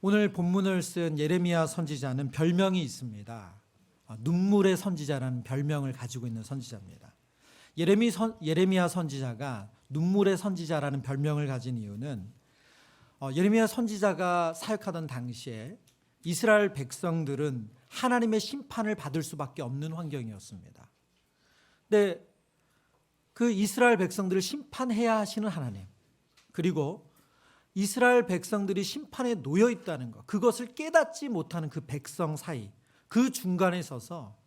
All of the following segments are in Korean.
오늘 본문을 쓴 예레미야 선지자는 별명이 있습니다. 눈물의 선지자라는 별명을 가지고 있는 선지자입니다. 예레미야 선지자가 눈물의 선지자라는 별명을 가진 이유는 예레미야 선지자가 사역하던 당시에 이스라엘 백성들은 하나님의 심판을 받을 수밖에 없는 환경이었습니다. 근데 그 이스라엘 백성들을 심판해야 하시는 하나님, 그리고 이스라엘 백성들이 심판에 놓여 있다는 것, 그것을 깨닫지 못하는 그 백성 사이, 그 중간에 서서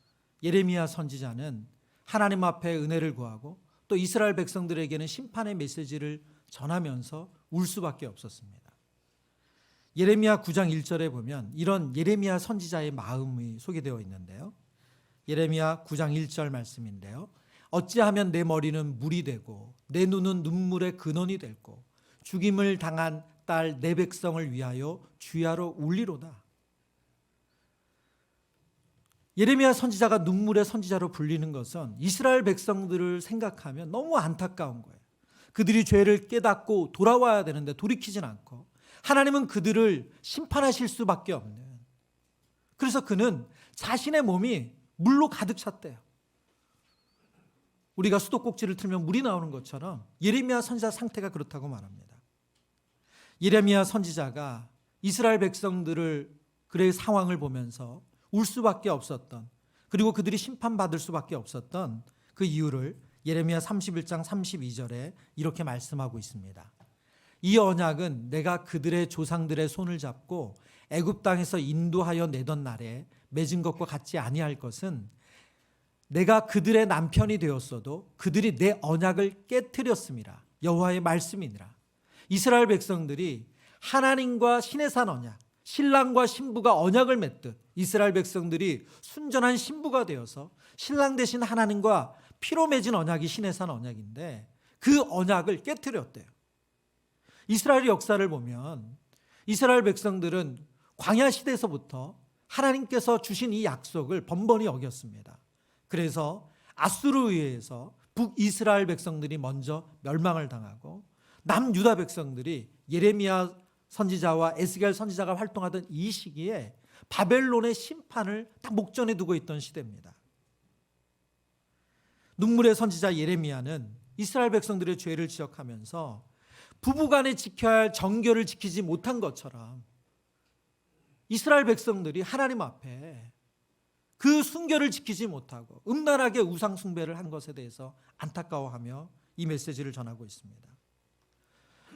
예레미야 선지자는 하나님 앞에 은혜를 구하고 또 이스라엘 백성들에게는 심판의 메시지를 전하면서 울 수밖에 없었습니다. 예레미야 9장 1절에 보면 이런 예레미야 선지자의 마음이 소개되어 있는데요. 예레미야 9장 1절 말씀인데요. 어찌하면 내 머리는 물이 되고 내 눈은 눈물의 근원이 됐고 죽임을 당한 딸 내 백성을 위하여 주야로 울리로다. 예레미야 선지자가 눈물의 선지자로 불리는 것은 이스라엘 백성들을 생각하면 너무 안타까운 거예요. 그들이 죄를 깨닫고 돌아와야 되는데 돌이키진 않고 하나님은 그들을 심판하실 수밖에 없는, 그래서 그는 자신의 몸이 물로 가득 찼대요. 우리가 수도꼭지를 틀면 물이 나오는 것처럼 예레미야 선지자 상태가 그렇다고 말합니다. 예레미야 선지자가 이스라엘 백성들을 그의 상황을 보면서 울 수밖에 없었던, 그리고 그들이 심판받을 수밖에 없었던 그 이유를 예레미야 31장 32절에 이렇게 말씀하고 있습니다. 이 언약은 내가 그들의 조상들의 손을 잡고 애굽 땅에서 인도하여 내던 날에 맺은 것과 같지 아니할 것은 내가 그들의 남편이 되었어도 그들이 내 언약을 깨트렸음이라. 여호와의 말씀이니라. 이스라엘 백성들이 하나님과 신의 산 언약, 신랑과 신부가 언약을 맺듯 이스라엘 백성들이 순전한 신부가 되어서 신랑 대신 하나님과 피로 맺은 언약이 신의 산 언약인데 그 언약을 깨트렸대요. 이스라엘의 역사를 보면 이스라엘 백성들은 광야 시대에서부터 하나님께서 주신 이 약속을 번번이 어겼습니다. 그래서 아수르에 의해서 북이스라엘 백성들이 먼저 멸망을 당하고 남유다 백성들이 예레미야 선지자와 에스겔 선지자가 활동하던 이 시기에 바벨론의 심판을 딱 목전에 두고 있던 시대입니다. 눈물의 선지자 예레미야는 이스라엘 백성들의 죄를 지적하면서 부부간에 지켜야 할 정결을 지키지 못한 것처럼 이스라엘 백성들이 하나님 앞에 그 순결을 지키지 못하고 음란하게 우상 숭배를 한 것에 대해서 안타까워하며 이 메시지를 전하고 있습니다.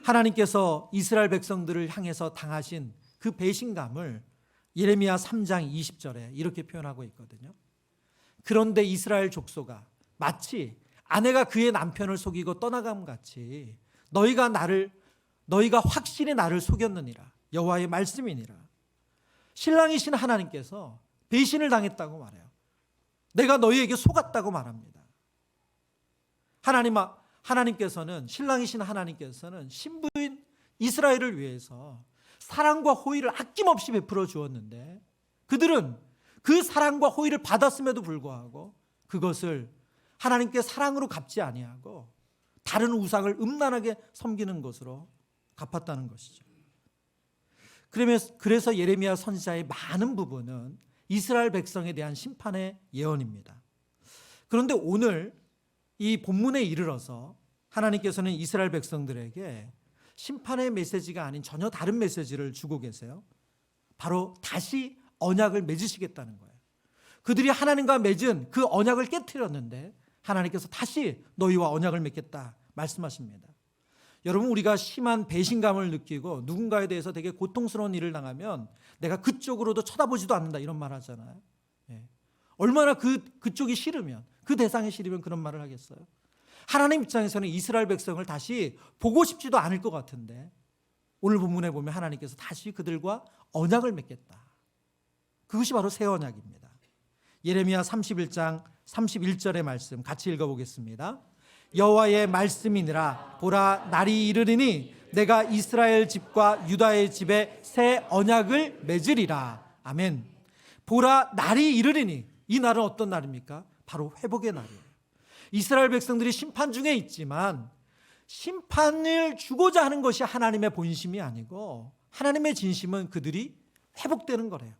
하나님께서 이스라엘 백성들을 향해서 당하신 그 배신감을 예레미야 3장 20절에 이렇게 표현하고 있거든요. 그런데 이스라엘 족속아, 마치 아내가 그의 남편을 속이고 떠나감 같이 너희가 확실히 나를 속였느니라. 여호와의 말씀이니라. 신랑이신 하나님께서 배신을 당했다고 말해요. 내가 너희에게 속았다고 말합니다. 하나님께서는, 신랑이신 하나님께서는 신부인 이스라엘을 위해서 사랑과 호의를 아낌없이 베풀어 주었는데 그들은 그 사랑과 호의를 받았음에도 불구하고 그것을 하나님께 사랑으로 갚지 아니하고 다른 우상을 음란하게 섬기는 것으로 갚았다는 것이죠. 그래서 예레미야 선지자의 많은 부분은 이스라엘 백성에 대한 심판의 예언입니다. 그런데 오늘 이 본문에 이르러서 하나님께서는 이스라엘 백성들에게 심판의 메시지가 아닌 전혀 다른 메시지를 주고 계세요. 바로 다시 언약을 맺으시겠다는 거예요. 그들이 하나님과 맺은 그 언약을 깨트렸는데 하나님께서 다시 너희와 언약을 맺겠다 말씀하십니다. 여러분, 우리가 심한 배신감을 느끼고 누군가에 대해서 되게 고통스러운 일을 당하면 내가 그쪽으로도 쳐다보지도 않는다 이런 말 하잖아요. 얼마나 그쪽이 싫으면, 그 대상이 싫으면 그런 말을 하겠어요. 하나님 입장에서는 이스라엘 백성을 다시 보고 싶지도 않을 것 같은데 오늘 본문에 보면 하나님께서 다시 그들과 언약을 맺겠다. 그것이 바로 새 언약입니다. 예레미야 31장 31절의 말씀 같이 읽어보겠습니다. 여호와의 말씀이니라. 보라, 날이 이르리니 내가 이스라엘 집과 유다의 집에 새 언약을 맺으리라. 아멘. 보라, 날이 이르리니, 이 날은 어떤 날입니까? 바로 회복의 날이에요. 이스라엘 백성들이 심판 중에 있지만 심판을 주고자 하는 것이 하나님의 본심이 아니고 하나님의 진심은 그들이 회복되는 거래요.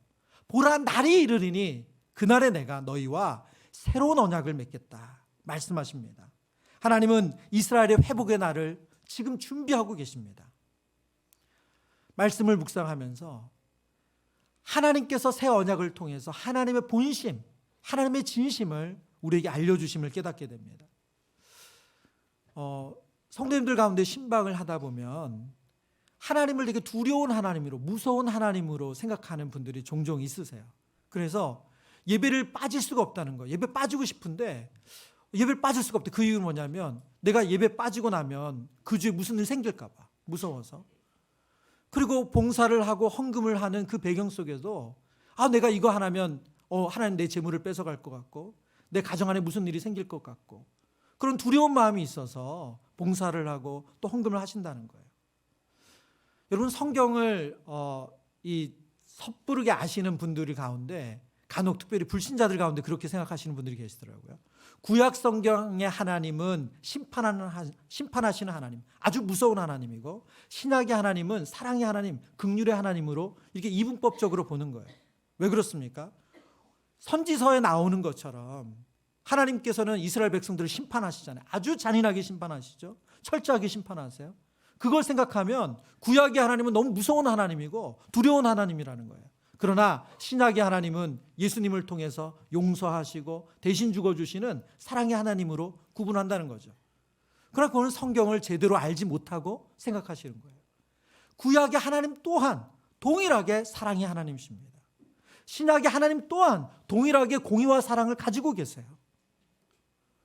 보라, 날이 이르리니 그날에 내가 너희와 새로운 언약을 맺겠다 말씀하십니다. 하나님은 이스라엘의 회복의 날을 지금 준비하고 계십니다. 말씀을 묵상하면서 하나님께서 새 언약을 통해서 하나님의 본심, 하나님의 진심을 우리에게 알려주심을 깨닫게 됩니다. 성도님들 가운데 신방을 하다 보면 하나님을 되게 두려운 하나님으로, 무서운 하나님으로 생각하는 분들이 종종 있으세요. 그래서 예배를 빠질 수가 없다는 거예요. 예배 빠지고 싶은데 예배를 빠질 수가 없대. 그 이유는 뭐냐면 내가 예배 빠지고 나면 그 주에 무슨 일 생길까 봐 무서워서. 그리고 봉사를 하고 헌금을 하는 그 배경 속에도 내가 이거 하나면 하나님 내 재물을 뺏어갈 것 같고 내 가정 안에 무슨 일이 생길 것 같고 그런 두려운 마음이 있어서 봉사를 하고 또 헌금을 하신다는 거예요. 여러분, 성경을 섣부르게 아시는 분들 가운데 간혹 특별히 불신자들 가운데 그렇게 생각하시는 분들이 계시더라고요. 구약 성경의 하나님은 심판하시는 하나님, 아주 무서운 하나님이고 신약의 하나님은 사랑의 하나님, 긍휼의 하나님으로 이렇게 이분법적으로 보는 거예요. 왜 그렇습니까? 선지서에 나오는 것처럼 하나님께서는 이스라엘 백성들을 심판하시잖아요. 아주 잔인하게 심판하시죠. 철저하게 심판하세요. 그걸 생각하면 구약의 하나님은 너무 무서운 하나님이고 두려운 하나님이라는 거예요. 그러나 신약의 하나님은 예수님을 통해서 용서하시고 대신 죽어주시는 사랑의 하나님으로 구분한다는 거죠. 그러나 그거는 성경을 제대로 알지 못하고 생각하시는 거예요. 구약의 하나님 또한 동일하게 사랑의 하나님이십니다. 신약의 하나님 또한 동일하게 공의와 사랑을 가지고 계세요.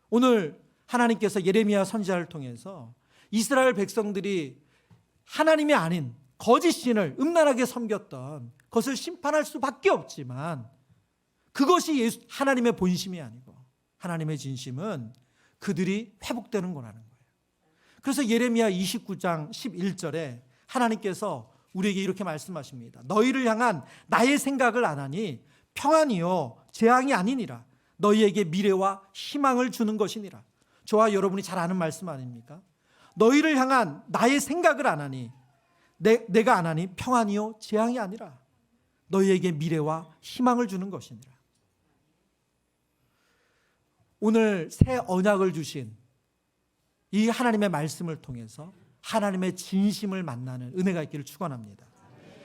오늘 하나님께서 예레미야 선지자를 통해서 이스라엘 백성들이 하나님이 아닌 거짓 신을 음란하게 섬겼던 그것을 심판할 수밖에 없지만 그것이 하나님의 본심이 아니고 하나님의 진심은 그들이 회복되는 거라는 거예요. 그래서 예레미야 29장 11절에 하나님께서 우리에게 이렇게 말씀하십니다. 너희를 향한 나의 생각을 안 하니 평안이요 재앙이 아니니라. 너희에게 미래와 희망을 주는 것이니라. 저와 여러분이 잘 아는 말씀 아닙니까? 너희를 향한 나의 생각을 안 하니 내가 안 하니 평안이요 재앙이 아니라 너희에게 미래와 희망을 주는 것이니라. 오늘 새 언약을 주신 이 하나님의 말씀을 통해서 하나님의 진심을 만나는 은혜가 있기를 축원합니다.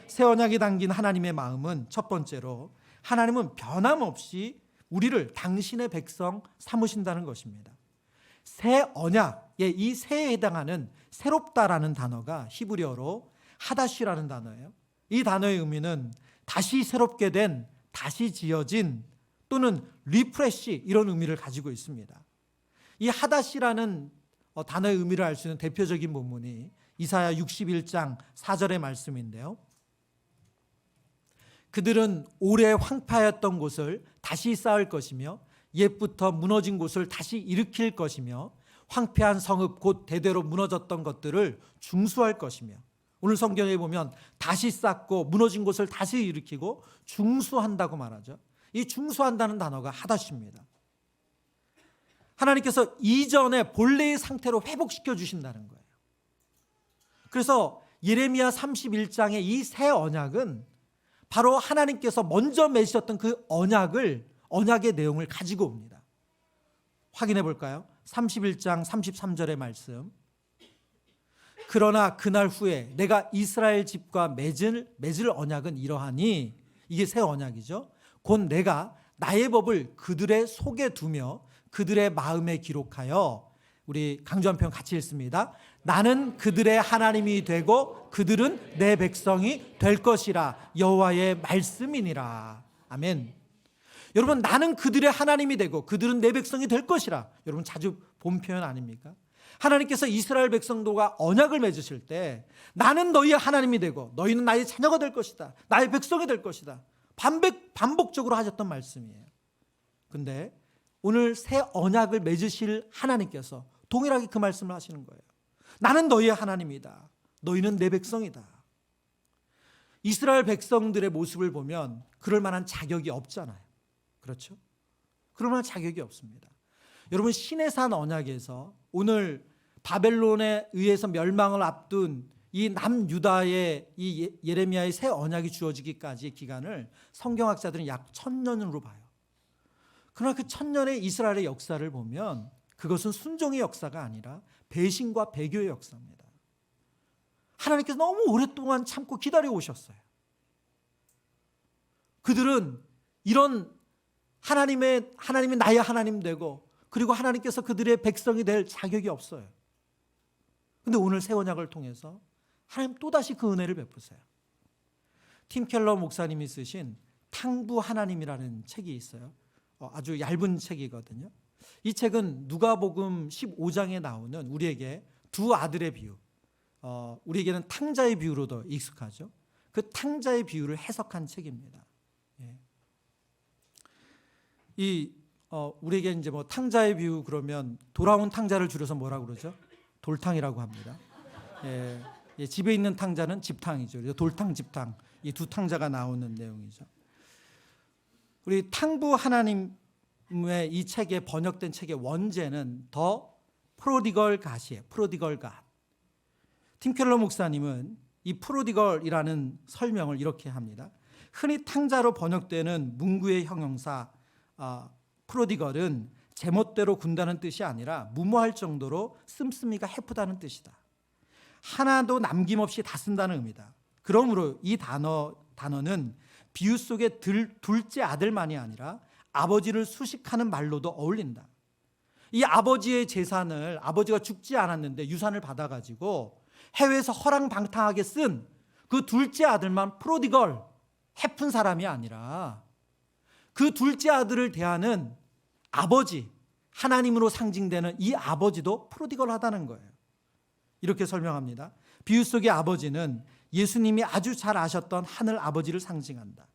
새 언약이 담긴 하나님의 마음은 첫 번째로 하나님은 변함없이 우리를 당신의 백성 삼으신다는 것입니다. 새 언약의 이 새에 해당하는 새롭다라는 단어가 히브리어로 하다시라는 단어예요. 이 단어의 의미는 다시 새롭게 된, 다시 지어진 또는 리프레시 이런 의미를 가지고 있습니다. 이 하다시라는 단어의 의미를 알 수 있는 대표적인 본문이 이사야 61장 4절의 말씀인데요. 그들은 오래 황폐하였던 곳을 다시 쌓을 것이며 옛부터 무너진 곳을 다시 일으킬 것이며 황폐한 성읍 곧 대대로 무너졌던 것들을 중수할 것이며 오늘 성경에 보면 다시 쌓고 무너진 곳을 다시 일으키고 중수한다고 말하죠. 이 중수한다는 단어가 하다시입니다. 하나님께서 이전의 본래의 상태로 회복시켜 주신다는 거예요. 그래서 예레미야 31장의 이 새 언약은 바로 하나님께서 먼저 맺으셨던 그 언약의 내용을 가지고 옵니다. 확인해 볼까요? 31장 33절의 말씀. 그러나 그날 후에 내가 이스라엘 집과 맺을 언약은 이러하니, 이게 새 언약이죠. 곧 내가 나의 법을 그들의 속에 두며 그들의 마음에 기록하여, 우리 강조 한 편 같이 읽습니다. 나는 그들의 하나님이 되고 그들은 내 백성이 될 것이라. 여호와의 말씀이니라. 아멘. 여러분, 나는 그들의 하나님이 되고 그들은 내 백성이 될 것이라. 여러분 자주 본 표현 아닙니까? 하나님께서 이스라엘 백성도가 언약을 맺으실 때 나는 너희의 하나님이 되고 너희는 나의 자녀가 될 것이다. 나의 백성이 될 것이다. 반복적으로 하셨던 말씀이에요. 근데 오늘 새 언약을 맺으실 하나님께서 동일하게 그 말씀을 하시는 거예요. 나는 너희의 하나님이다. 너희는 내 백성이다. 이스라엘 백성들의 모습을 보면 그럴 만한 자격이 없잖아요. 그렇죠? 그럴 만한 자격이 없습니다. 여러분, 시내산 언약에서 오늘 바벨론에 의해서 멸망을 앞둔 이 남유다의 이 예레미야의 새 언약이 주어지기까지의 기간을 성경학자들은 약 1000년으로 봐요. 그러나 그 1000년의 이스라엘의 역사를 보면 그것은 순종의 역사가 아니라 배신과 배교의 역사입니다. 하나님께서 너무 오랫동안 참고 기다려 오셨어요. 그들은 이런 하나님이 나의 하나님 되고 그리고 하나님께서 그들의 백성이 될 자격이 없어요. 그런데 오늘 새 언약을 통해서 하나님 또다시 그 은혜를 베푸세요. 팀 켈러 목사님이 쓰신 탕부 하나님이라는 책이 있어요. 아주 얇은 책이거든요. 이 책은 누가복음 15장에 나오는 우리에게 두 아들의 비유, 우리에게는 탕자의 비유로 더 익숙하죠. 그 탕자의 비유를 해석한 책입니다. 우리에게 이제 뭐 탕자의 비유 그러면 돌아온 탕자를 줄여서 뭐라고 그러죠? 돌탕이라고 합니다. 집에 있는 탕자는 집탕이죠. 돌탕, 집탕 이 두 탕자가 나오는 내용이죠. 우리 탕부 하나님의 이 책에 번역된 책의 원제는 더 프로디걸 갓이에요. 프로디걸 갓. 팀 켈러 목사님은 이 프로디걸이라는 설명을 이렇게 합니다. 흔히 탕자로 번역되는 문구의 형용사 프로디걸은 제멋대로 군다는 뜻이 아니라 무모할 정도로 씀씀이가 해프다는 뜻이다. 하나도 남김없이 다 쓴다는 의미다. 그러므로 이 단어는 비유 속의 둘째 아들만이 아니라 아버지를 수식하는 말로도 어울린다. 이 아버지의 재산을 아버지가 죽지 않았는데 유산을 받아가지고 해외에서 허랑방탕하게 쓴 그 둘째 아들만 프로디걸, 해픈 사람이 아니라 그 둘째 아들을 대하는 아버지, 하나님으로 상징되는 이 아버지도 프로디걸하다는 거예요. 이렇게 설명합니다. 비유 속의 아버지는 예수님이 아주 잘 아셨던 하늘 아버지를 상징한다.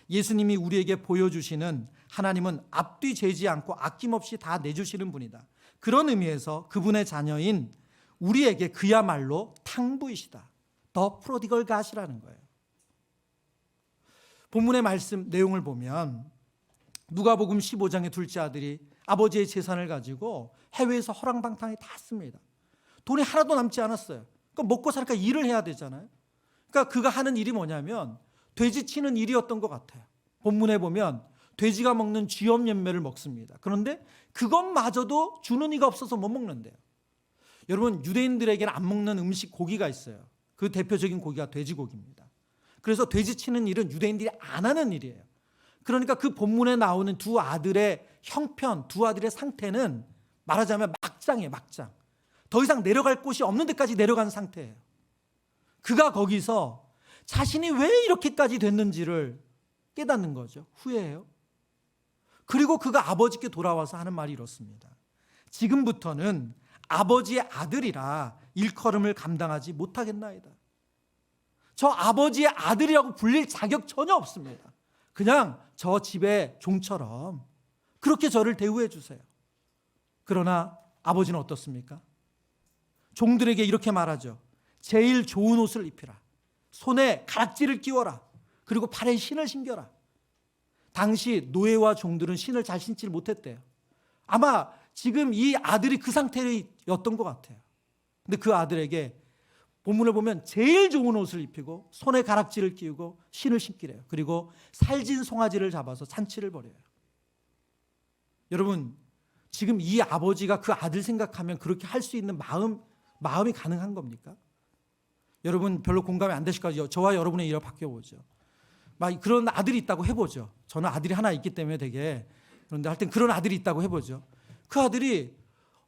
예수님이 우리에게 보여주시는 하나님은 앞뒤 재지 않고 아낌없이 다 내주시는 분이다. 그런 의미에서 그분의 자녀인 우리에게 그야말로 탕부이시다. 더 프로디걸 갓이라는 거예요. 본문의 말씀 내용을 보면 누가복음 15장의 둘째 아들이 아버지의 재산을 가지고 해외에서 허랑방탕히 다 씁니다. 돈이 하나도 남지 않았어요. 그러니까 먹고 사니까 일을 해야 되잖아요. 그러니까 그가 하는 일이 뭐냐면 돼지 치는 일이었던 것 같아요. 본문에 보면 돼지가 먹는 쥐염 열매를 먹습니다. 그런데 그것마저도 주는 이가 없어서 못 먹는데요. 여러분, 유대인들에게는 안 먹는 음식 고기가 있어요. 그 대표적인 고기가 돼지고기입니다. 그래서 돼지 치는 일은 유대인들이 안 하는 일이에요. 그러니까 그 본문에 나오는 두 아들의 형편, 두 아들의 상태는 말하자면 막장이에요. 막장. 더 이상 내려갈 곳이 없는 데까지 내려간 상태예요. 그가 거기서 자신이 왜 이렇게까지 됐는지를 깨닫는 거죠. 후회해요. 그리고 그가 아버지께 돌아와서 하는 말이 이렇습니다. 지금부터는 아버지의 아들이라 일컬음을 감당하지 못하겠나이다. 저 아버지의 아들이라고 불릴 자격 전혀 없습니다. 그냥 저 집의 종처럼 그렇게 저를 대우해 주세요. 그러나 아버지는 어떻습니까? 종들에게 이렇게 말하죠. 제일 좋은 옷을 입히라. 손에 가락지를 끼워라. 그리고 발에 신을 신겨라. 당시 노예와 종들은 신을 잘 신지를 못했대요. 아마 지금 이 아들이 그 상태였던 것 같아요. 근데 그 아들에게 본문을 보면 제일 좋은 옷을 입히고 손에 가락지를 끼우고 신을 신기래요. 그리고 살진 송아지를 잡아서 잔치를 벌여요. 여러분, 지금 이 아버지가 그 아들 생각하면 그렇게 할 수 있는 마음이 가능한 겁니까? 여러분 별로 공감이 안 되실 거죠. 저와 여러분의 일을 바뀌어보죠. 막 그런 아들이 있다고 해보죠. 저는 아들이 하나 있기 때문에 되게 그런데 하여튼 그런 아들이 있다고 해보죠. 그 아들이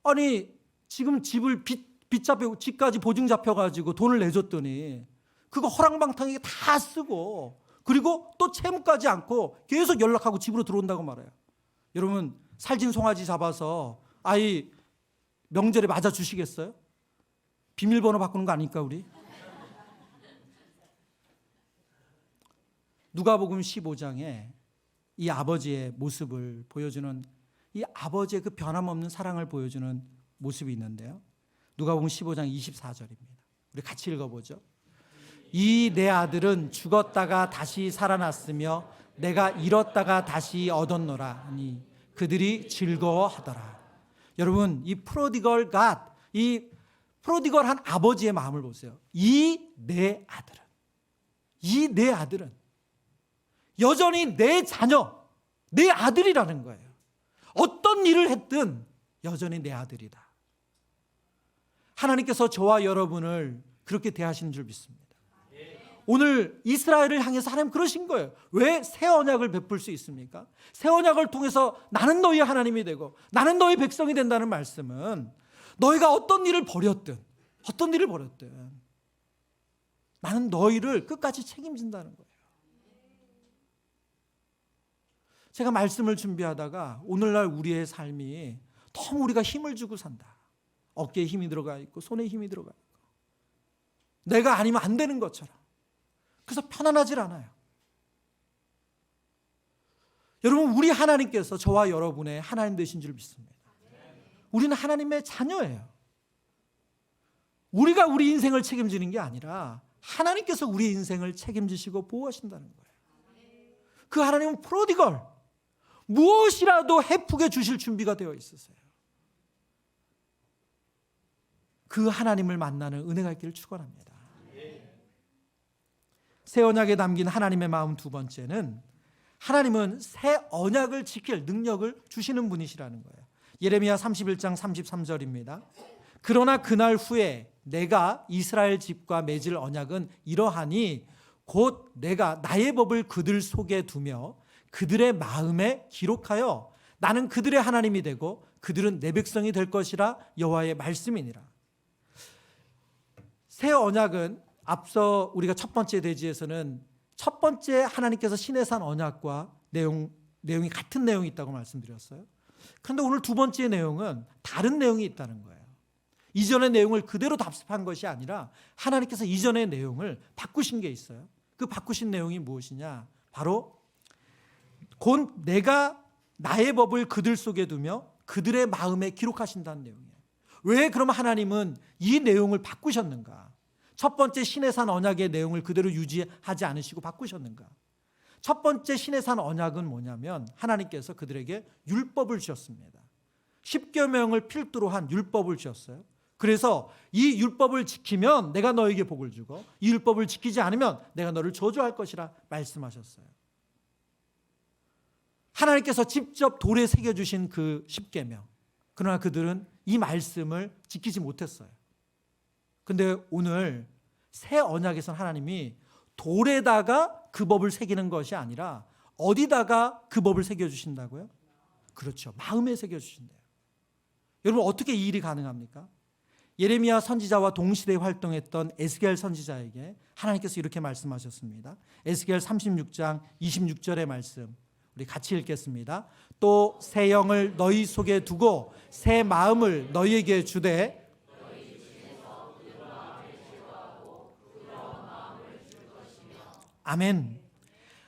아니 지금 집을 빚 잡혀 집까지 보증 잡혀가지고 돈을 내줬더니 그거 허랑방탕하게 다 쓰고 그리고 또 채무까지 않고 계속 연락하고 집으로 들어온다고 말해요. 여러분 살진 송아지 잡아서 아이 명절에 맞아 주시겠어요? 비밀번호 바꾸는 거 아닐까 우리? 누가복음 15장에 이 아버지의 모습을 보여주는 이 아버지의 그 변함없는 사랑을 보여주는 모습이 있는데요. 누가복음 15장 24절입니다. 우리 같이 읽어보죠. 이 내 아들은 죽었다가 다시 살아났으며 내가 잃었다가 다시 얻었노라 하니 그들이 즐거워하더라. 여러분 이 프로디걸 갓, 이 프로디걸한 아버지의 마음을 보세요. 이 내 아들은 여전히 내 자녀, 내 아들이라는 거예요. 어떤 일을 했든 여전히 내 아들이다. 하나님께서 저와 여러분을 그렇게 대하시는 줄 믿습니다. 오늘 이스라엘을 향해서 하나님 그러신 거예요. 왜 새 언약을 베풀 수 있습니까? 새 언약을 통해서 나는 너희의 하나님이 되고 나는 너희 백성이 된다는 말씀은 너희가 어떤 일을 벌였든 나는 너희를 끝까지 책임진다는 거예요. 제가 말씀을 준비하다가 오늘날 우리의 삶이 너무 우리가 힘을 주고 산다. 어깨에 힘이 들어가 있고 손에 힘이 들어가 있고 내가 아니면 안 되는 것처럼. 그래서 편안하질 않아요. 여러분, 우리 하나님께서 저와 여러분의 하나님 되신 줄 믿습니다. 우리는 하나님의 자녀예요. 우리가 우리 인생을 책임지는 게 아니라 하나님께서 우리 인생을 책임지시고 보호하신다는 거예요. 그 하나님은 프로디걸, 무엇이라도 헤프게 주실 준비가 되어 있으세요. 그 하나님을 만나는 은혜가 있기를 축원합니다. 새 언약에 담긴 하나님의 마음 두 번째는 하나님은 새 언약을 지킬 능력을 주시는 분이시라는 거예요. 예레미야 31장 33절입니다. 그러나 그날 후에 내가 이스라엘 집과 맺을 언약은 이러하니 곧 내가 나의 법을 그들 속에 두며 그들의 마음에 기록하여 나는 그들의 하나님이 되고 그들은 내 백성이 될 것이라 여호와의 말씀이니라. 새 언약은 앞서 우리가 첫 번째 대지에서는 첫 번째 하나님께서 시내산 언약과 내용이 같은 내용이 있다고 말씀드렸어요. 그런데 오늘 두 번째 내용은 다른 내용이 있다는 거예요. 이전의 내용을 그대로 답습한 것이 아니라 하나님께서 이전의 내용을 바꾸신 게 있어요. 그 바꾸신 내용이 무엇이냐? 바로 곧 내가 나의 법을 그들 속에 두며 그들의 마음에 기록하신다는 내용이에요. 왜 그러면 하나님은 이 내용을 바꾸셨는가? 첫 번째 시내산 언약의 내용을 그대로 유지하지 않으시고 바꾸셨는가? 첫 번째 시내산 언약은 뭐냐면 하나님께서 그들에게 율법을 주셨습니다. 10계명을 필두로 한 율법을 주셨어요. 그래서 이 율법을 지키면 내가 너에게 복을 주고 이 율법을 지키지 않으면 내가 너를 저주할 것이라 말씀하셨어요. 하나님께서 직접 돌에 새겨주신 그 10계명. 그러나 그들은 이 말씀을 지키지 못했어요. 근데 오늘 새 언약에서는 하나님이 돌에다가 그 법을 새기는 것이 아니라 어디다가 그 법을 새겨주신다고요? 그렇죠. 마음에 새겨주신대요. 여러분, 어떻게 이 일이 가능합니까? 예레미야 선지자와 동시대에 활동했던 에스겔 선지자에게 하나님께서 이렇게 말씀하셨습니다. 에스겔 36장 26절의 말씀 우리 같이 읽겠습니다. 또 새 영을 너희 속에 두고 새 마음을 너희에게 주되 아멘.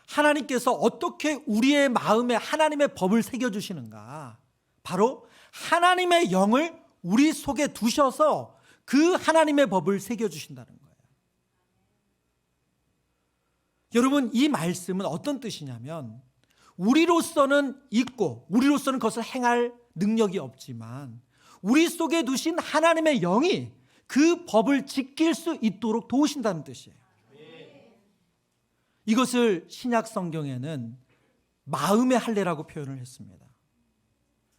하나님께서 어떻게 우리의 마음에 하나님의 법을 새겨주시는가? 바로 하나님의 영을 우리 속에 두셔서 그 하나님의 법을 새겨주신다는 거예요. 여러분, 이 말씀은 어떤 뜻이냐면 우리로서는 있고 우리로서는 그것을 행할 능력이 없지만 우리 속에 두신 하나님의 영이 그 법을 지킬 수 있도록 도우신다는 뜻이에요. 이것을 신약 성경에는 마음의 할례라고 표현을 했습니다.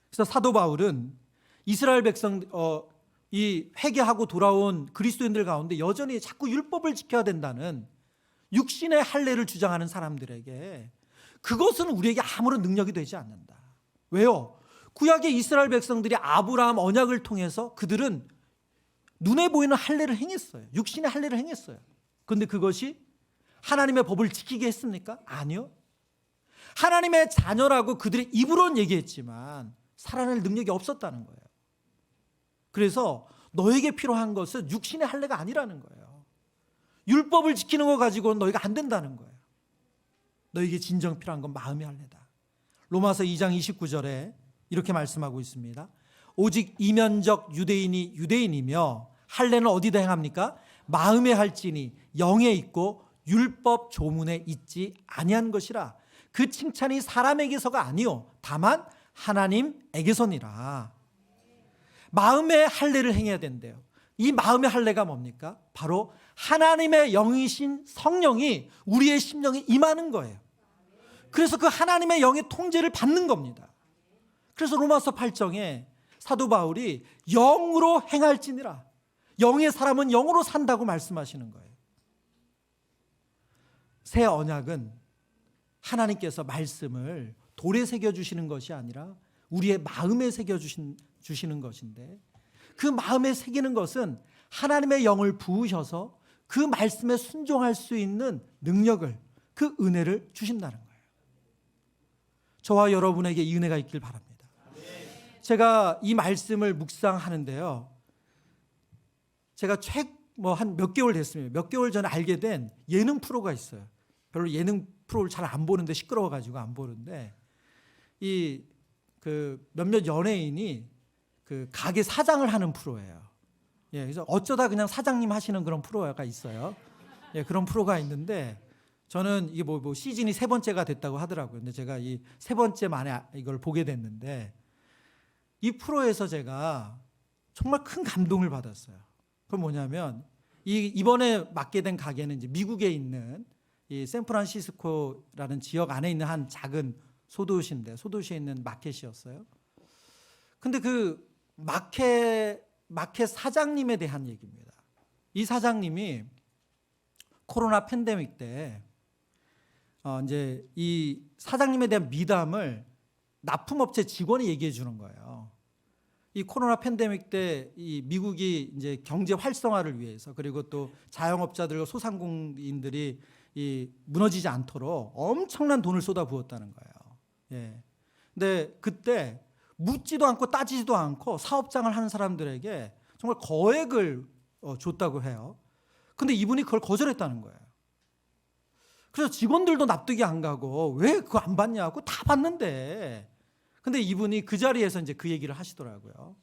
그래서 사도 바울은 이스라엘 백성 이 회개하고 돌아온 그리스도인들 가운데 여전히 자꾸 율법을 지켜야 된다는 육신의 할례를 주장하는 사람들에게 그것은 우리에게 아무런 능력이 되지 않는다. 왜요? 구약의 이스라엘 백성들이 아브라함 언약을 통해서 그들은 눈에 보이는 할례를 행했어요. 육신의 할례를 행했어요. 그런데 그것이 하나님의 법을 지키게 했습니까? 아니요. 하나님의 자녀라고 그들의 입으로는 얘기했지만 살아낼 능력이 없었다는 거예요. 그래서 너에게 필요한 것은 육신의 할례가 아니라는 거예요. 율법을 지키는 거 가지고는 너희가 안 된다는 거예요. 너에게 진정 필요한 건 마음의 할례다. 로마서 2장 29절에 이렇게 말씀하고 있습니다. 오직 이면적 유대인이 유대인이며 할례는 어디다 행합니까? 마음에 할지니 영에 있고 율법 조문에 있지 아니한 것이라. 그 칭찬이 사람에게서가 아니요 다만 하나님에게서니라. 마음의 할례를 행해야 된대요. 이 마음의 할례가 뭡니까? 바로 하나님의 영이신 성령이 우리의 심령에 임하는 거예요. 그래서 그 하나님의 영의 통제를 받는 겁니다. 그래서 로마서 8장에 사도 바울이 영으로 행할지니라, 영의 사람은 영으로 산다고 말씀하시는 거예요. 새 언약은 하나님께서 말씀을 돌에 새겨주시는 것이 아니라 우리의 마음에 새겨주시는 것인데, 그 마음에 새기는 것은 하나님의 영을 부으셔서 그 말씀에 순종할 수 있는 능력을, 그 은혜를 주신다는 거예요. 저와 여러분에게 이 은혜가 있길 바랍니다. 제가 이 말씀을 묵상하는데요, 제가 한 몇 개월 됐습니다. 몇 개월 전에 알게 된 예능 프로가 있어요. 별로 예능 프로를 잘 안 보는데, 시끄러워가지고 안 보는데, 몇몇 연예인이 그 가게 사장을 하는 프로예요. 예, 그래서 어쩌다 그냥 사장님 하시는 그런 프로가 있어요. 예, 그런 프로가 있는데, 저는 이게 뭐 시즌이 3번째가 됐다고 하더라고요. 근데 제가 이 3번째 만에 이걸 보게 됐는데, 이 프로에서 제가 정말 큰 감동을 받았어요. 그건 뭐냐면, 이번에 맡게 된 가게는 이제 미국에 있는 이 샌프란시스코라는 지역 안에 있는 한 작은 소도시인데, 소도시에 있는 마켓이었어요. 근데 그 마켓 사장님에 대한 얘기입니다. 이 사장님이 코로나 팬데믹 때 이제 이 사장님에 대한 미담을 납품업체 직원이 얘기해 주는 거예요. 이 코로나 팬데믹 때 이 미국이 이제 경제 활성화를 위해서, 그리고 또 자영업자들과 소상공인들이 무너지지 않도록 엄청난 돈을 쏟아부었다는 거예요. 예. 근데 그때 묻지도 않고 따지지도 않고 사업장을 하는 사람들에게 정말 거액을 줬다고 해요. 근데 이분이 그걸 거절했다는 거예요. 그래서 직원들도 납득이 안 가고, 왜 그거 안 받냐고, 다 받는데. 근데 이분이 그 자리에서 이제 그 얘기를 하시더라고요.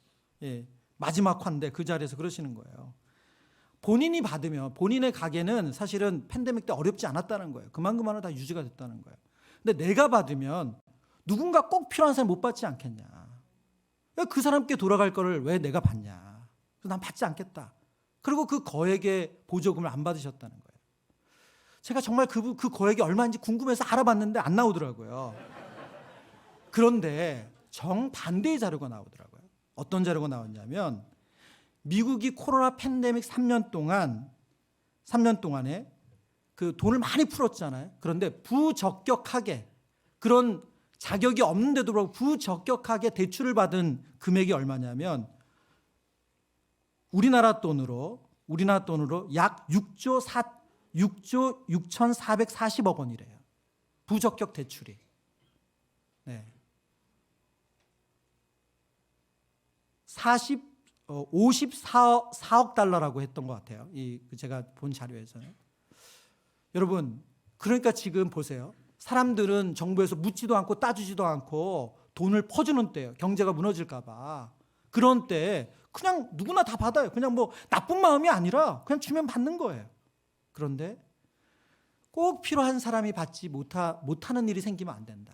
예, 마지막 화인데 그 자리에서 그러시는 거예요. 본인이 받으면, 본인의 가게는 사실은 팬데믹 때 어렵지 않았다는 거예요. 그만큼은 다 유지가 됐다는 거예요. 근데 내가 받으면 누군가 꼭 필요한 사람이 못 받지 않겠냐. 왜 그 사람께 돌아갈 거를 왜 내가 받냐. 그래서 난 받지 않겠다. 그리고 그 거액의 보조금을 안 받으셨다는 거예요. 제가 정말 그 거액이 얼마인지 궁금해서 알아봤는데 안 나오더라고요. 그런데 정반대의 자료가 나오더라고요. 어떤 자료가 나왔냐면, 미국이 코로나 팬데믹 3년 동안에 그 돈을 많이 풀었잖아요. 그런데 부적격하게, 그런 자격이 없는데도 불구하고 부적격하게 대출을 받은 금액이 얼마냐면, 우리나라 돈으로 약 6조 6,440억 원이래요. 부적격 대출이. 네. 54억 달러라고 했던 것 같아요. 제가 본 자료에서는. 여러분, 그러니까 지금 보세요. 사람들은 정부에서 묻지도 않고 따지지도 않고 돈을 퍼주는 때예요. 경제가 무너질까 봐. 그런 때 그냥 누구나 다 받아요. 그냥 뭐 나쁜 마음이 아니라 그냥 주면 받는 거예요. 그런데 꼭 필요한 사람이 받지 못하는 일이 생기면 안 된다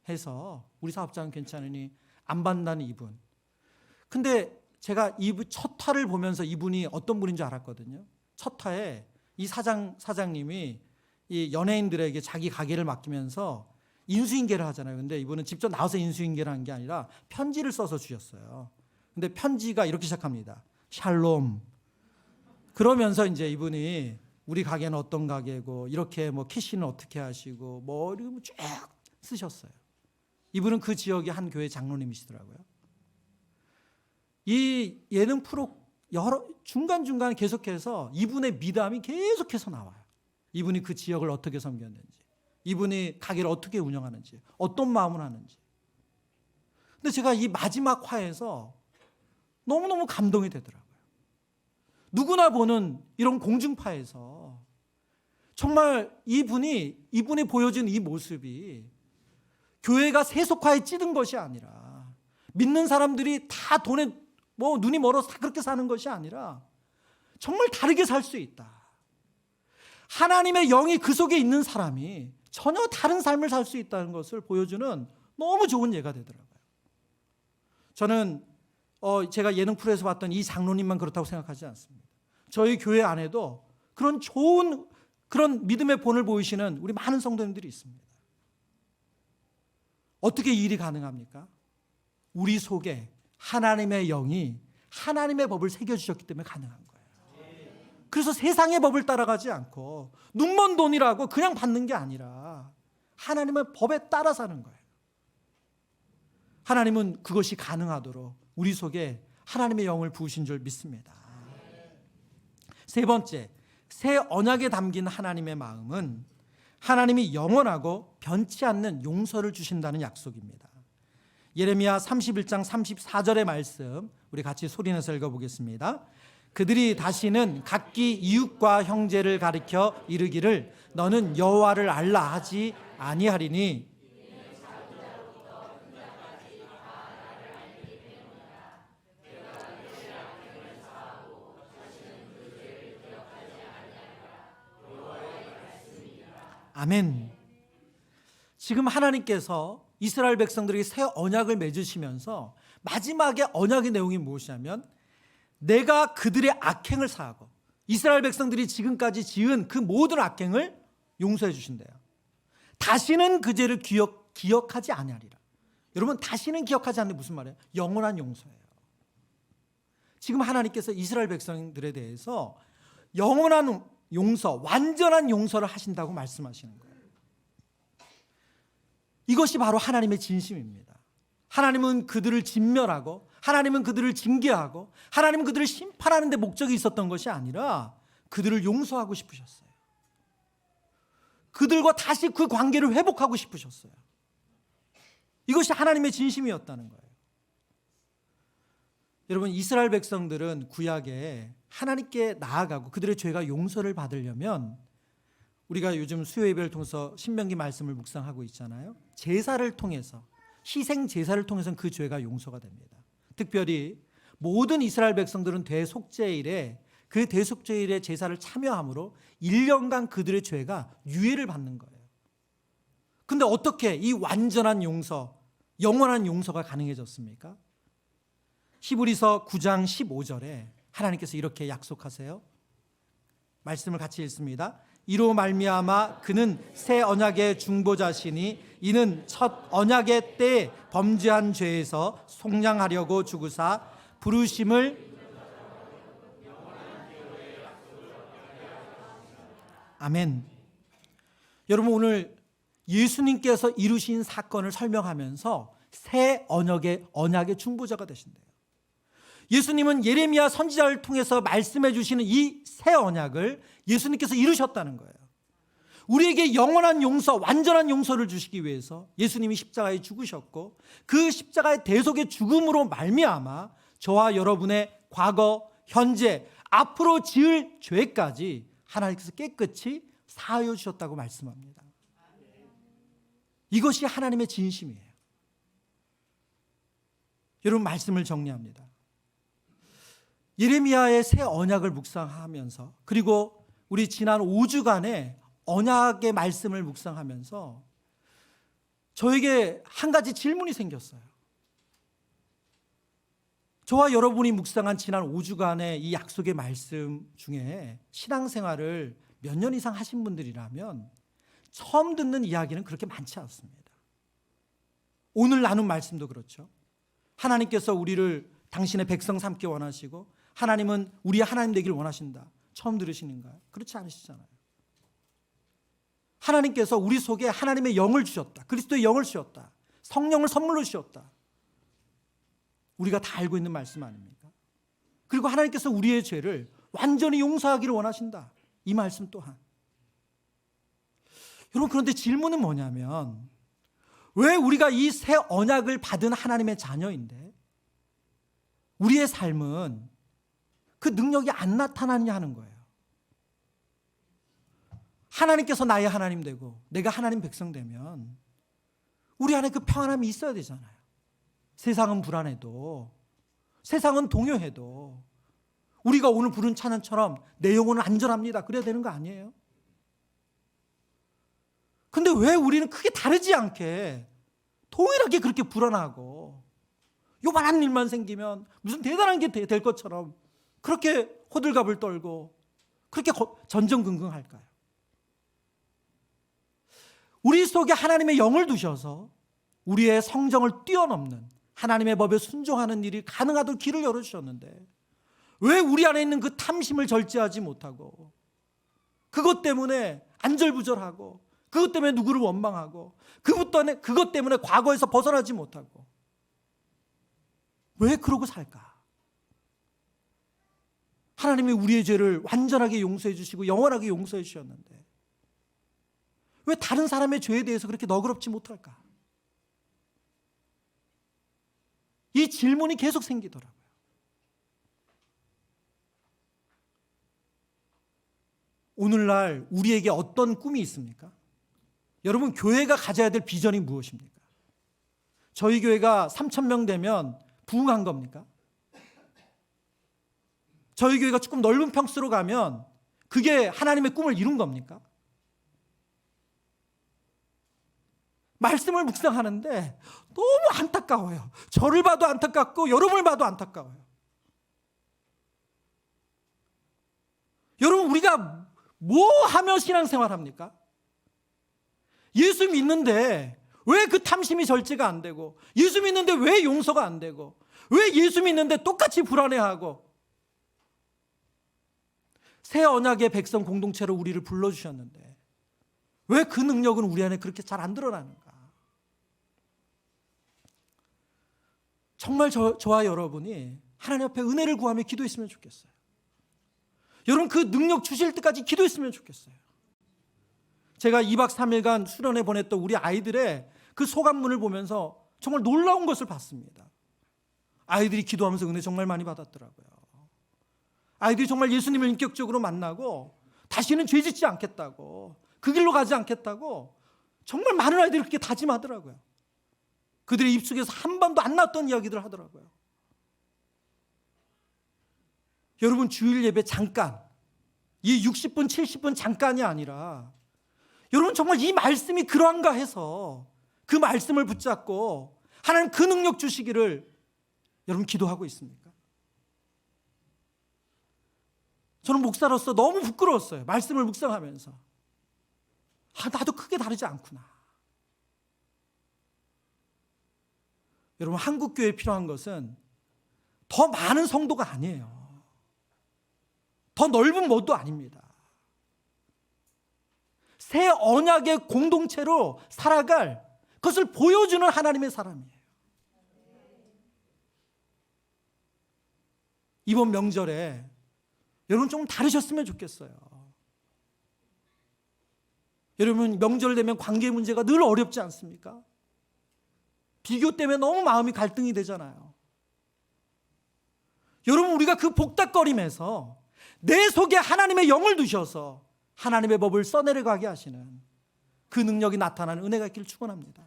해서, 우리 사업장은 괜찮으니 안 받는다는 이분. 근데 제가 첫 화를 보면서 이분이 어떤 분인 줄 알았거든요. 첫 화에 이 사장님이 이 연예인들에게 자기 가게를 맡기면서 인수인계를 하잖아요. 근데 이분은 직접 나와서 인수인계를 한 게 아니라 편지를 써서 주셨어요. 근데 편지가 이렇게 시작합니다. 샬롬. 그러면서 이제 이분이 우리 가게는 어떤 가게고, 이렇게 뭐 캐시는 어떻게 하시고, 뭐 이러고 쭉 쓰셨어요. 이분은 그 지역의 한 교회 장로님이시더라고요. 이 예능 프로 중간중간 계속해서 이분의 미담이 계속해서 나와요. 이분이 그 지역을 어떻게 섬겼는지, 이분이 가게를 어떻게 운영하는지, 어떤 마음을 하는지. 근데 제가 이 마지막 화에서 너무너무 감동이 되더라고요. 누구나 보는 이런 공중파에서 정말 이분이 보여준 이 모습이 교회가 세속화에 찌든 것이 아니라, 믿는 사람들이 다 돈에 눈이 멀어서 다 그렇게 사는 것이 아니라 정말 다르게 살 수 있다. 하나님의 영이 그 속에 있는 사람이 전혀 다른 삶을 살 수 있다는 것을 보여주는 너무 좋은 예가 되더라고요. 저는 제가 예능 프로에서 봤던 이 장로님만 그렇다고 생각하지 않습니다. 저희 교회 안에도 그런 좋은 그런 믿음의 본을 보이시는 우리 많은 성도님들이 있습니다. 어떻게 이 일이 가능합니까? 우리 속에 하나님의 영이 하나님의 법을 새겨주셨기 때문에 가능한 거예요. 그래서 세상의 법을 따라가지 않고 눈먼 돈이라고 그냥 받는 게 아니라 하나님의 법에 따라 사는 거예요. 하나님은 그것이 가능하도록 우리 속에 하나님의 영을 부으신 줄 믿습니다. 세 번째, 새 언약에 담긴 하나님의 마음은 하나님이 영원하고 변치 않는 용서를 주신다는 약속입니다. 예레미야 31장 34절의 말씀 우리 같이 소리내서 읽어보겠습니다. 그들이 다시는 각기 이웃과 형제를 가리켜 이르기를 너는 여호와를 알라 하지 아니하리니 아멘. 지금 하나님께서 이스라엘 백성들에게 새 언약을 맺으시면서 마지막에 언약의 내용이 무엇이냐면 내가 그들의 악행을 사하고 이스라엘 백성들이 지금까지 지은 그 모든 악행을 용서해 주신대요. 다시는 그 죄를 기억하지 아니하리라. 여러분, 다시는 기억하지 않는 무슨 말이에요? 영원한 용서예요. 지금 하나님께서 이스라엘 백성들에 대해서 영원한 용서, 완전한 용서를 하신다고 말씀하시는 거예요. 이것이 바로 하나님의 진심입니다. 하나님은 그들을 진멸하고 하나님은 그들을 징계하고 하나님은 그들을 심판하는 데 목적이 있었던 것이 아니라 그들을 용서하고 싶으셨어요. 그들과 다시 그 관계를 회복하고 싶으셨어요. 이것이 하나님의 진심이었다는 거예요. 여러분, 이스라엘 백성들은 구약에 하나님께 나아가고 그들의 죄가 용서를 받으려면 우리가 요즘 수요 예배를 통해서 신명기 말씀을 묵상하고 있잖아요. 제사를 통해서, 희생 제사를 통해서는 그 죄가 용서가 됩니다. 특별히 모든 이스라엘 백성들은 대속죄일에 그 대속죄일의 제사를 참여함으로 1년간 그들의 죄가 유예를 받는 거예요. 근데 어떻게 이 완전한 용서, 영원한 용서가 가능해졌습니까? 히브리서 9장 15절에 하나님께서 이렇게 약속하세요. 말씀을 같이 읽습니다. 이로 말미암아 그는 새 언약의 중보자시니 이는 첫 언약의 때에 범죄한 죄에서 속량하려고 죽으사 부르심을 아멘. 여러분, 오늘 예수님께서 이루신 사건을 설명하면서 새 언약의 중보자가 되신대요. 예수님은 예레미야 선지자를 통해서 말씀해 주시는 이 새 언약을 예수님께서 이루셨다는 거예요. 우리에게 영원한 용서, 완전한 용서를 주시기 위해서 예수님이 십자가에 죽으셨고 그 십자가의 대속의 죽음으로 말미암아 저와 여러분의 과거, 현재, 앞으로 지을 죄까지 하나님께서 깨끗이 사하여 주셨다고 말씀합니다. 이것이 하나님의 진심이에요. 여러분, 말씀을 정리합니다. 예레미야의 새 언약을 묵상하면서 그리고 우리 지난 5주간의 언약의 말씀을 묵상하면서 저에게 한 가지 질문이 생겼어요. 저와 여러분이 묵상한 지난 5주간의 이 약속의 말씀 중에 신앙생활을 몇 년 이상 하신 분들이라면 처음 듣는 이야기는 그렇게 많지 않습니다. 오늘 나눈 말씀도 그렇죠. 하나님께서 우리를 당신의 백성 삼기 원하시고 하나님은 우리의 하나님 되기를 원하신다. 처음 들으시는가요? 그렇지 않으시잖아요. 하나님께서 우리 속에 하나님의 영을 주셨다. 그리스도의 영을 주셨다. 성령을 선물로 주셨다. 우리가 다 알고 있는 말씀 아닙니까? 그리고 하나님께서 우리의 죄를 완전히 용서하기를 원하신다. 이 말씀 또한. 여러분, 그런데 질문은 뭐냐면 왜 우리가 이 새 언약을 받은 하나님의 자녀인데 우리의 삶은 그 능력이 안 나타나느냐 하는 거예요. 하나님께서 나의 하나님 되고 내가 하나님 백성 되면 우리 안에 그 평안함이 있어야 되잖아요. 세상은 불안해도, 세상은 동요해도 우리가 오늘 부른 찬양처럼 내 영혼은 안전합니다. 그래야 되는 거 아니에요? 근데 왜 우리는 크게 다르지 않게 동일하게 그렇게 불안하고 요만한 일만 생기면 무슨 대단한 게 될 것처럼 그렇게 호들갑을 떨고 그렇게 전전긍긍할까요? 우리 속에 하나님의 영을 두셔서 우리의 성정을 뛰어넘는 하나님의 법에 순종하는 일이 가능하도록 길을 열어주셨는데 왜 우리 안에 있는 그 탐심을 절제하지 못하고 그것 때문에 안절부절하고 그것 때문에 누구를 원망하고 그것 때문에 과거에서 벗어나지 못하고 왜 그러고 살까? 하나님이 우리의 죄를 완전하게 용서해 주시고 영원하게 용서해 주셨는데 왜 다른 사람의 죄에 대해서 그렇게 너그럽지 못할까? 이 질문이 계속 생기더라고요. 오늘날 우리에게 어떤 꿈이 있습니까? 여러분, 교회가 가져야 될 비전이 무엇입니까? 저희 교회가 3,000명 되면 부흥한 겁니까? 저희 교회가 조금 넓은 평수로 가면 그게 하나님의 꿈을 이룬 겁니까? 말씀을 묵상하는데 너무 안타까워요. 저를 봐도 안타깝고 여러분을 봐도 안타까워요. 여러분, 우리가 뭐 하며 신앙생활 합니까? 예수 믿는데 왜 그 탐심이 절제가 안 되고, 예수 믿는데 왜 용서가 안 되고, 왜 예수 믿는데 똑같이 불안해하고, 새 언약의 백성 공동체로 우리를 불러주셨는데 왜 그 능력은 우리 안에 그렇게 잘 안 드러나는가? 정말 저와 여러분이 하나님 앞에 은혜를 구하며 기도했으면 좋겠어요. 여러분, 그 능력 주실 때까지 기도했으면 좋겠어요. 제가 2박 3일간 수련회 보냈던 우리 아이들의 그 소감문을 보면서 정말 놀라운 것을 봤습니다. 아이들이 기도하면서 은혜 정말 많이 받았더라고요. 아이들이 정말 예수님을 인격적으로 만나고 다시는 죄 짓지 않겠다고, 그 길로 가지 않겠다고 정말 많은 아이들이 그렇게 다짐하더라고요. 그들의 입속에서 한 번도 안 나왔던 이야기들을 하더라고요. 여러분, 주일 예배 잠깐, 이 60분 70분 잠깐이 아니라 여러분 정말 이 말씀이 그러한가 해서 그 말씀을 붙잡고 하나님 그 능력 주시기를 여러분 기도하고 있습니까? 저는 목사로서 너무 부끄러웠어요. 말씀을 묵상하면서 나도 크게 다르지 않구나. 여러분, 한국교회에 필요한 것은 더 많은 성도가 아니에요. 더 넓은 못도 아닙니다. 새 언약의 공동체로 살아갈 그것을 보여주는 하나님의 사람이에요. 이번 명절에 여러분 좀 다르셨으면 좋겠어요. 여러분, 명절 되면 관계 문제가 늘 어렵지 않습니까? 비교 때문에 너무 마음이 갈등이 되잖아요. 여러분, 우리가 그 복닥거림에서 내 속에 하나님의 영을 두셔서 하나님의 법을 써내려가게 하시는 그 능력이 나타나는 은혜가 있기를 축원합니다.